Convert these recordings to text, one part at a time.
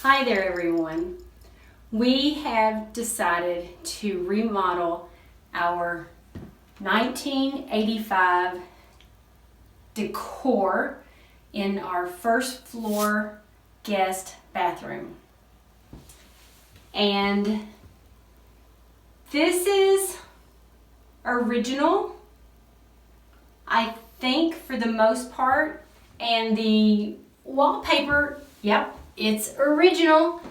Hi there everyone. We have decided to remodel our 1985 decor in our first floor guest bathroom. And this is original, I think, for the most part, and the wallpaper, yep, it's original.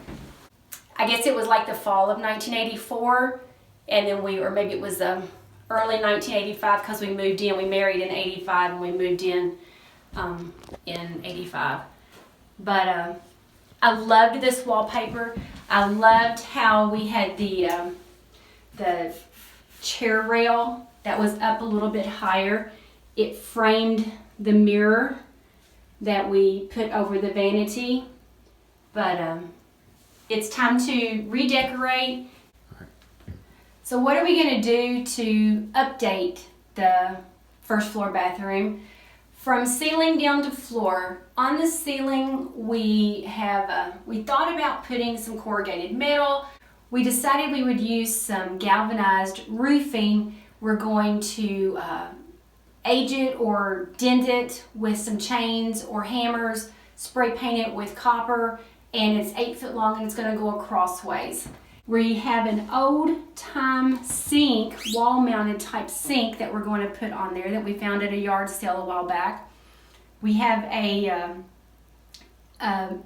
I guess it was like the fall of 1984, and then or maybe it was early 1985 because we moved in. We married in 85 and we moved in 85. But I loved this wallpaper. I loved how we had the chair rail that was up a little bit higher. It framed the mirror that we put over the vanity. But it's time to redecorate. So what are we going to do to update the first floor bathroom? From ceiling down to floor, on the ceiling we thought about putting some corrugated metal. We decided we would use some galvanized roofing. We're going to age it or dent it with some chains or hammers, spray paint it with copper, and it's 8 foot long and it's going to go crossways. We have an old time sink, wall mounted type sink that we're going to put on there that we found at a yard sale a while back. We have a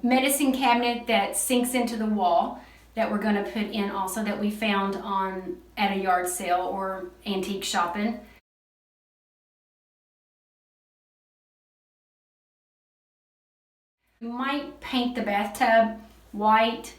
medicine cabinet that sinks into the wall that we're going to put in also, that we found at a yard sale or antique shopping. We might paint the bathtub white.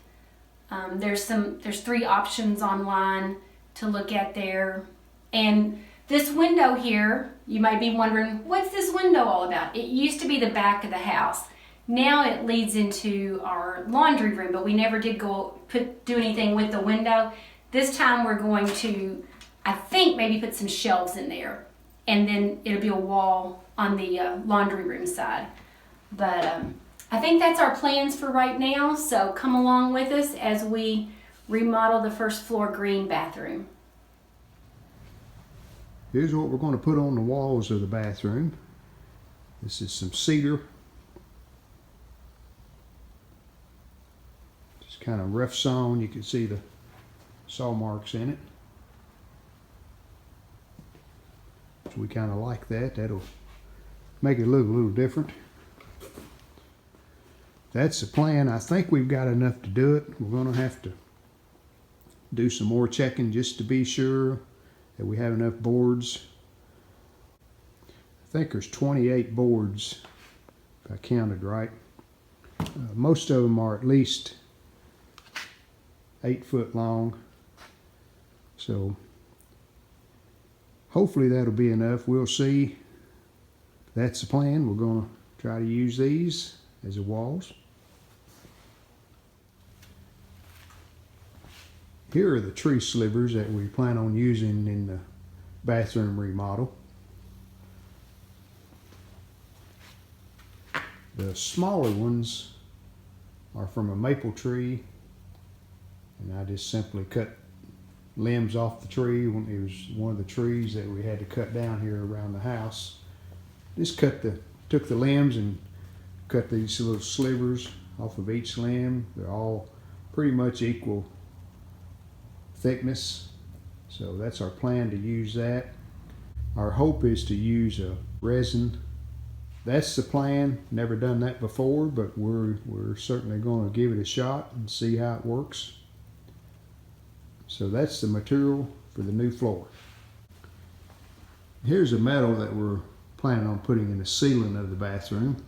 There's 3 options online to look at there. And this window here, you might be wondering, what's this window all about? It used to be the back of the house. Now it leads into our laundry room, but we never did do anything with the window. This time we're going to, I think, maybe put some shelves in there, and then it'll be a wall on the laundry room side. But I think that's our plans for right now, so come along with us as we remodel the first floor green bathroom. Here's what we're going to put on the walls of the bathroom. This is some cedar. Just kind of rough sawn. You can see the saw marks in it. So we kind of like that. That'll make it look a little different. That's the plan. I think we've got enough to do it. We're going to have to do some more checking just to be sure that we have enough boards. I think there's 28 boards, if I counted right. Most of them are at least 8 foot long. So hopefully that'll be enough. We'll see. That's the plan. We're going to try to use these as the walls. Here are the tree slivers that we plan on using in the bathroom remodel. The smaller ones are from a maple tree, and I just simply cut limbs off the tree. It was one of the trees that we had to cut down here around the house. Just took the limbs and cut these little slivers off of each limb. They're all pretty much equal thickness, so that's our plan, to use that. Our hope is to use a resin. That's the plan. Never done that before, but we're certainly going to give it a shot and see how it works. So that's the material for the new floor. Here's the metal that we're planning on putting in the ceiling of the bathroom.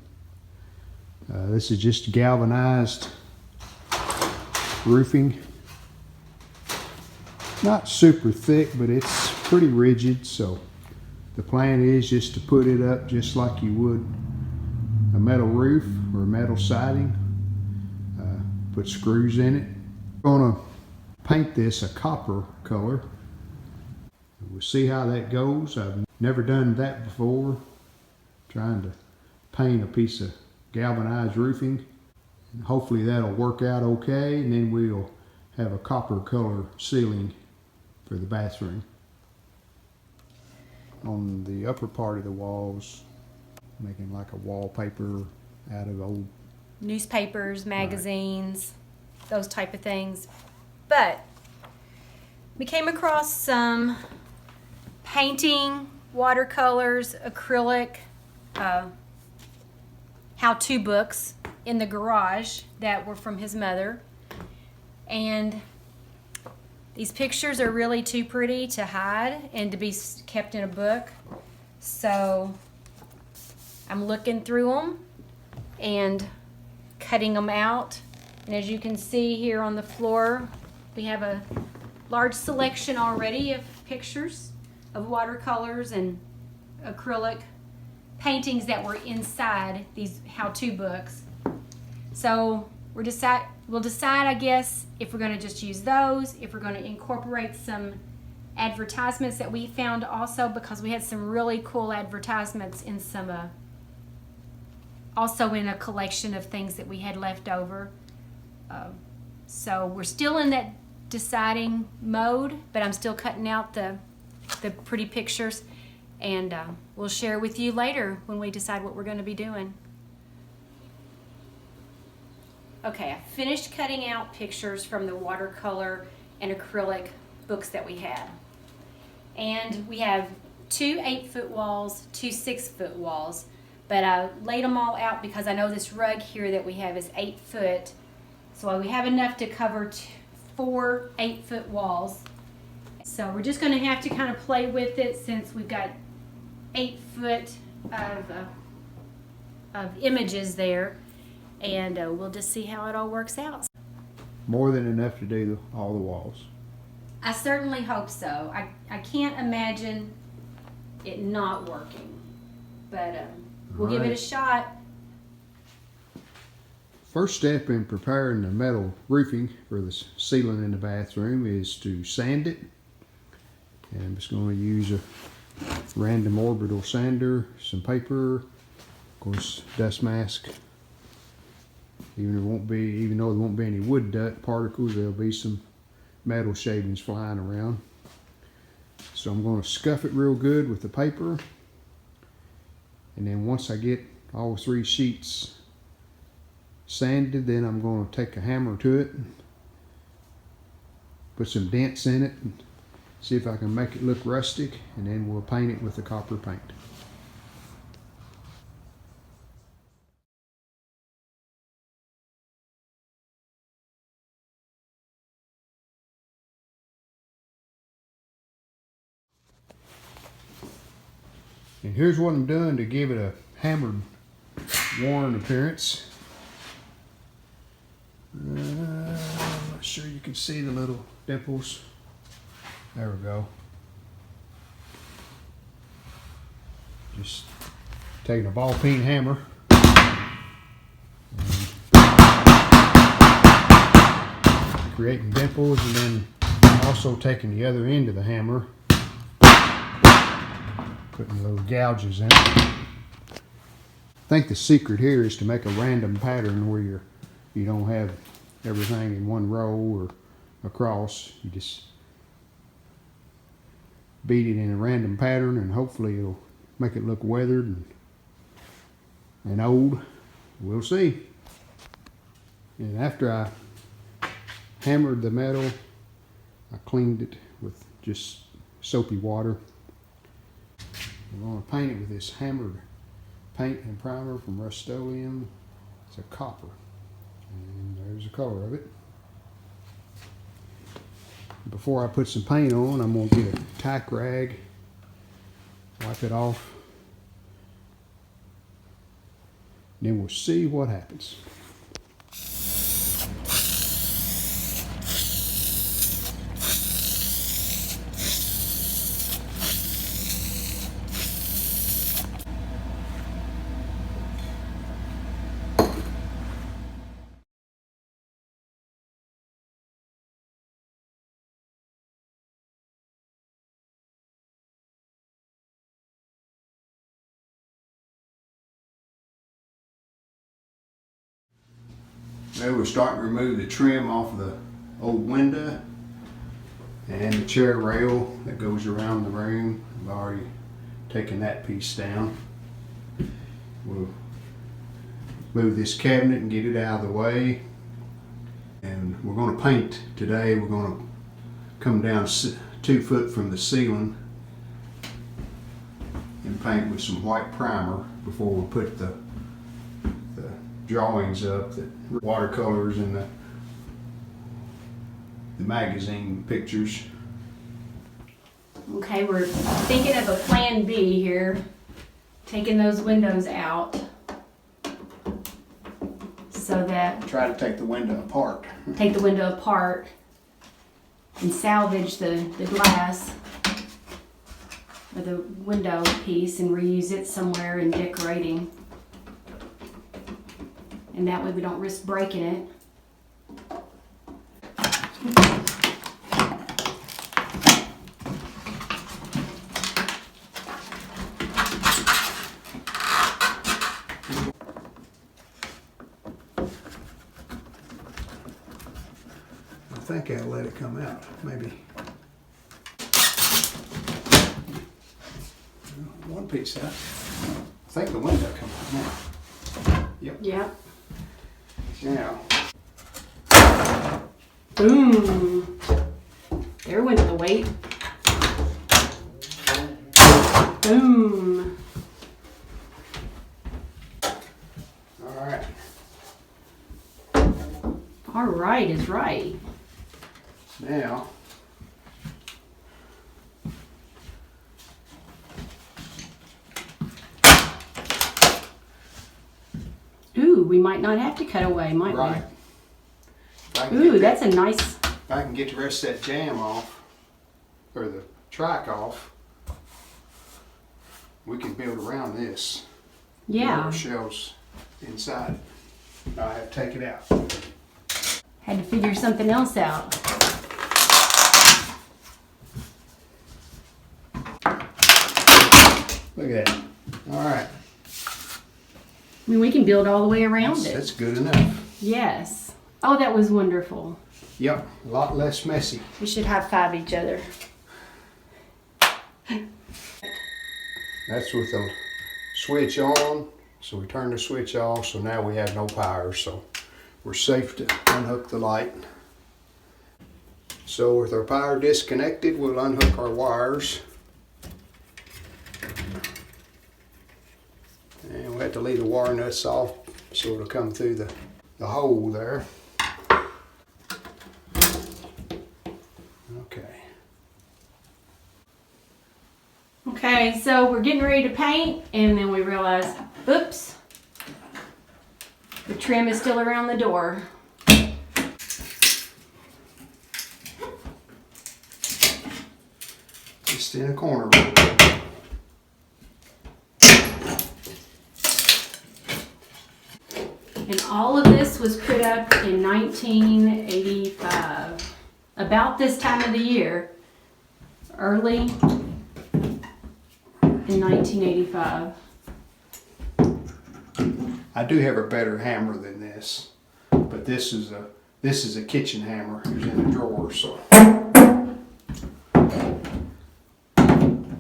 This is just galvanized roofing. Not super thick, but it's pretty rigid, so the plan is just to put it up just like you would a metal roof or metal siding. Put screws in it. I'm going to paint this a copper color. We'll see how that goes. I've never done that before, trying to paint a piece of galvanized roofing. And hopefully that'll work out okay, and then we'll have a copper color ceiling for the bathroom. On the upper part of the walls, making like a wallpaper out of old Newspapers, magazines, those type of things. But we came across some painting, watercolors, acrylic, how-to books in the garage that were from his mother. And these pictures are really too pretty to hide and to be kept in a book. So I'm looking through them and cutting them out. And as you can see here on the floor, we have a large selection already of pictures of watercolors and acrylic paintings that were inside these how-to books. So we'll decide, I guess, if we're going to just use those, if we're going to incorporate some advertisements that we found also, because we had some really cool advertisements in some, also in a collection of things that we had left over. So we're still in that deciding mode, but I'm still cutting out the pretty pictures, and we'll share with you later when we decide what we're going to be doing. Okay, I finished cutting out pictures from the watercolor and acrylic books that we had. And we have 2 8-foot walls, 2 6-foot walls, but I laid them all out because I know this rug here that we have is 8 foot. So we have enough to cover 4 8-foot walls. So we're just going to have to kind of play with it since we've got 8 foot of images there, and we'll just see how it all works out. More than enough to do all the walls. I certainly hope so. I can't imagine it not working, but we'll give it a shot. First step in preparing the metal roofing for the ceiling in the bathroom is to sand it. And I'm just going to use a random orbital sander, some paper, of course dust mask. Even though there won't be any wood dust particles, there'll be some metal shavings flying around. So I'm going to scuff it real good with the paper. And then once I get all 3 sheets sanded, then I'm going to take a hammer to it, put some dents in it, and see if I can make it look rustic, and then we'll paint it with the copper paint. And here's what I'm doing to give it a hammered, worn appearance. I'm not sure you can see the little dimples. There we go. Just taking a ball peen hammer and creating dimples, and then also taking the other end of the hammer, putting little gouges in it. I think the secret here is to make a random pattern where you don't have everything in one row or across. You just beat it in a random pattern, and hopefully it'll make it look weathered and old. We'll see. And after I hammered the metal, I cleaned it with just soapy water. I'm going to paint it with this hammered paint and primer from Rust-Oleum. It's a copper, and there's the color of it. Before I put some paint on, I'm going to get a tack rag, wipe it off, then we'll see what happens. Now we're starting to remove the trim off of the old window and the chair rail that goes around the room. I've already taken that piece down. We'll move this cabinet and get it out of the way. And we're going to paint today. We're going to come down 2 foot from the ceiling and paint with some white primer before we put the drawings up, the watercolors and the magazine pictures. Okay, we're thinking of a plan B here, taking those windows out so that Try to take the window apart. take the window apart and salvage the glass or the window piece and reuse it somewhere in decorating. And that way we don't risk breaking it. I think I'll let it come out, maybe. One piece out. I think the window come out now. Yep. Yep. Now, Boom. There went the weight. Boom. all right. All right is right. Now, Ooh, we might not have to cut away, might right. If I can we? Ooh, get that's a nice. if I can get the rest of that jam off, or the track off, we can build around this. Yeah. With shelves inside. I have to take it out. Had to figure something else out. Look at that. All right. I mean, we can build all the way around it. That's good enough. Yes. Oh, that was wonderful. Yep, a lot less messy. We should high five each other. That's with the switch on. So we turn the switch off, so now we have no power. So we're safe to unhook the light. So with our power disconnected, we'll unhook our wires. And we'll have to leave the wire nuts off so it'll come through the hole there. Okay. Okay, so we're getting ready to paint, and then we realize, oops, the trim is still around the door. Just in a corner. And all of this was put up in 1985. About this time of the year, early in 1985. I do have a better hammer than this, but this is a kitchen hammer. It's in the drawer, so.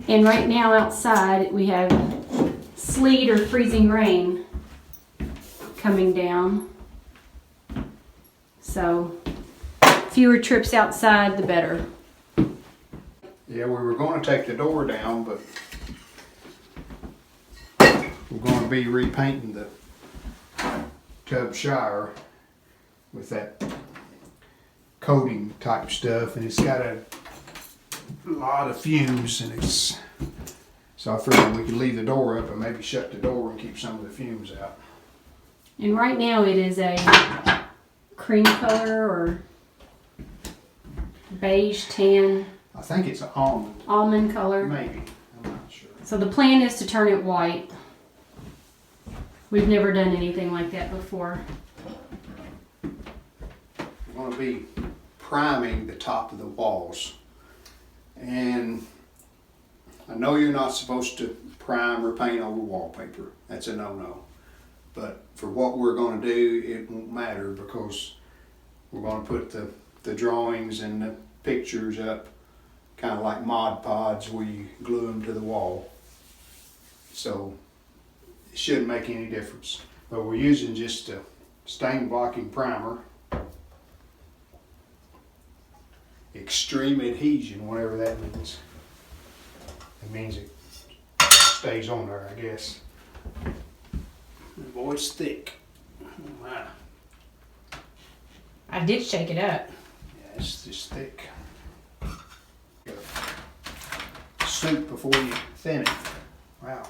And right now outside we have sleet or freezing rain coming down. So fewer trips outside, the better. Yeah, we were going to take the door down, but we're going to be repainting the tub shower with that coating type stuff, and it's got a lot of fumes, and it's so I figured we could leave the door up and maybe shut the door and keep some of the fumes out. And right now it is a cream color or beige tan I think it's an almond, almond color. maybe. I'm not sure. So the plan is to turn it white. We've never done anything like that before. We're going to be priming the top of the walls. And I know you're not supposed to prime or paint over wallpaper. That's a no-no. But for what we're gonna do, it won't matter because we're gonna put the drawings and the pictures up kind of like Mod Podge where you glue them to the wall. So it shouldn't make any difference. But we're using just a stain blocking primer. Extreme adhesion, whatever that means. It means it stays on there, I guess. Boy, it's thick. Wow. I did shake it up. Yeah, it's just thick. Soup before you thin it. Wow.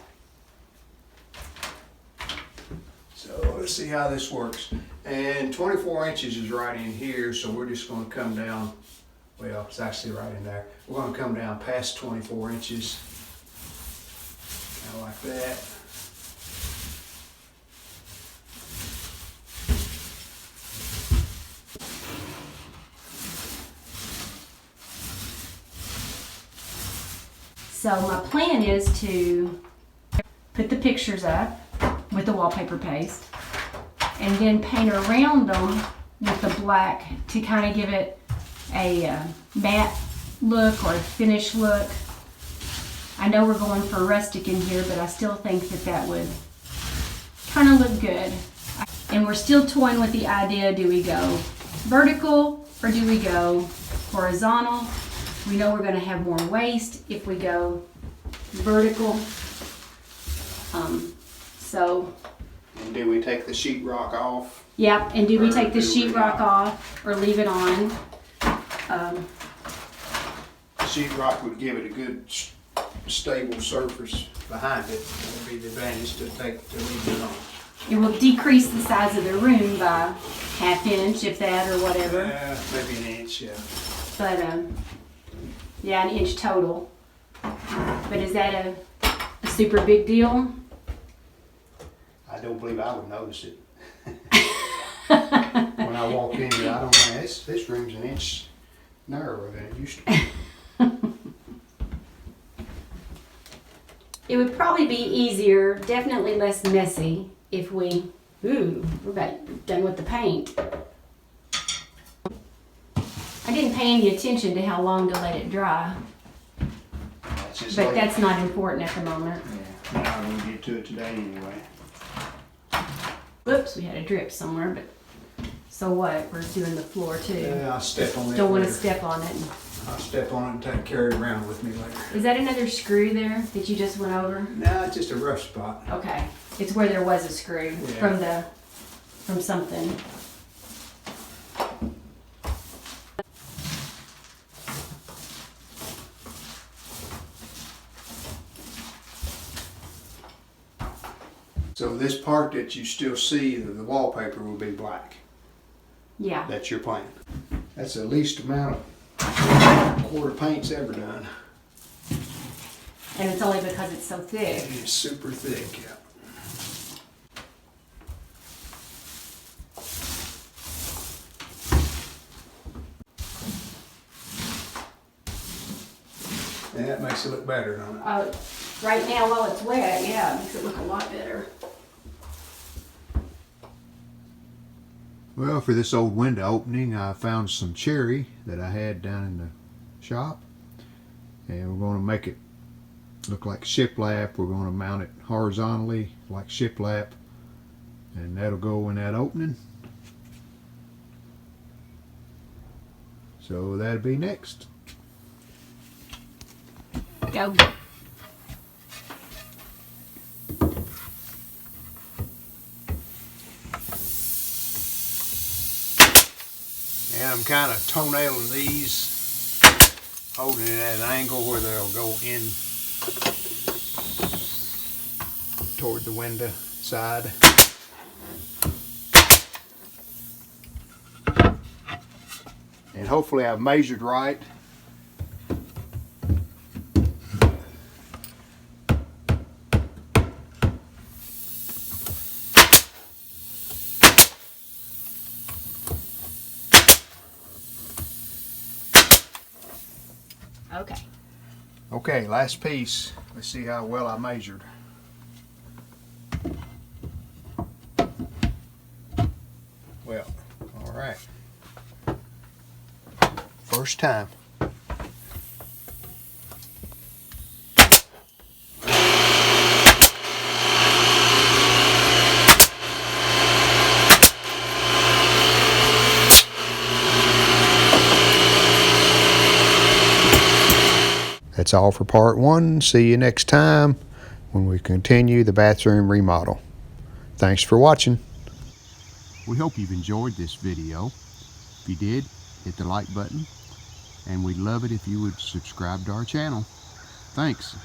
So let's see how this works. And 24 inches is right in here, so we're just going to come down. Well, it's actually right in there. We're going to come down past 24 inches. Kind of like that. So my plan is to put the pictures up with the wallpaper paste and then paint around them with the black to kind of give it a matte look or a finished look. I know we're going for rustic in here, but I still think that that would kind of look good. And we're still toying with the idea, do we go vertical or do we go horizontal? We know we're going to have more waste if we go vertical. And do we take the sheetrock off? Yep, and do we Or take the do we sheetrock not? off or leave it on? Sheetrock would give it a good stable surface behind it. That would be the advantage to leave it on. It will decrease the size of the room by ½ inch, if that, or whatever. Maybe an inch, yeah. But yeah, 1 inch total. But is that a super big deal? I don't believe I would notice it. When I walk in here, I don't think this room's 1 inch narrower than it used to be. It would probably be easier, definitely less messy, if we're about done with the paint. I didn't pay any attention to how long to let it dry, but that's not important at the moment. Yeah, now I'm gonna get to it today anyway. Whoops, we had a drip somewhere, but so what? We're doing the floor too. Yeah, I'll step on it. Don't want to later. step on it. I'll step on it and carry it around with me later. Is that another screw there that you just went over? No, it's just a rough spot. Okay, it's where there was a screw Yeah. from something. So this part that you still see, the wallpaper will be black. Yeah. That's your plan. That's the least amount of quarter paint's ever done. And it's only because it's so thick. It's super thick, yeah. And that makes it look better, don't it? Right now while it's wet, yeah, it makes it look a lot better. Well, for this old window opening, I found some cherry that I had down in the shop. And we're going to make it look like shiplap. We're going to mount it horizontally like shiplap. And that'll go in that opening. So that'll be next. Go. And I'm kind of toenailing these, holding it at an angle where they'll go in toward the window side. And hopefully I've measured right. Okay. Okay, last piece. Let's see how well I measured. first time. That's all for part 1. See you next time when we continue the bathroom remodel. Thanks for watching. We hope you've enjoyed this video. If you did, hit the like button, and we'd love it if you would subscribe to our channel. Thanks.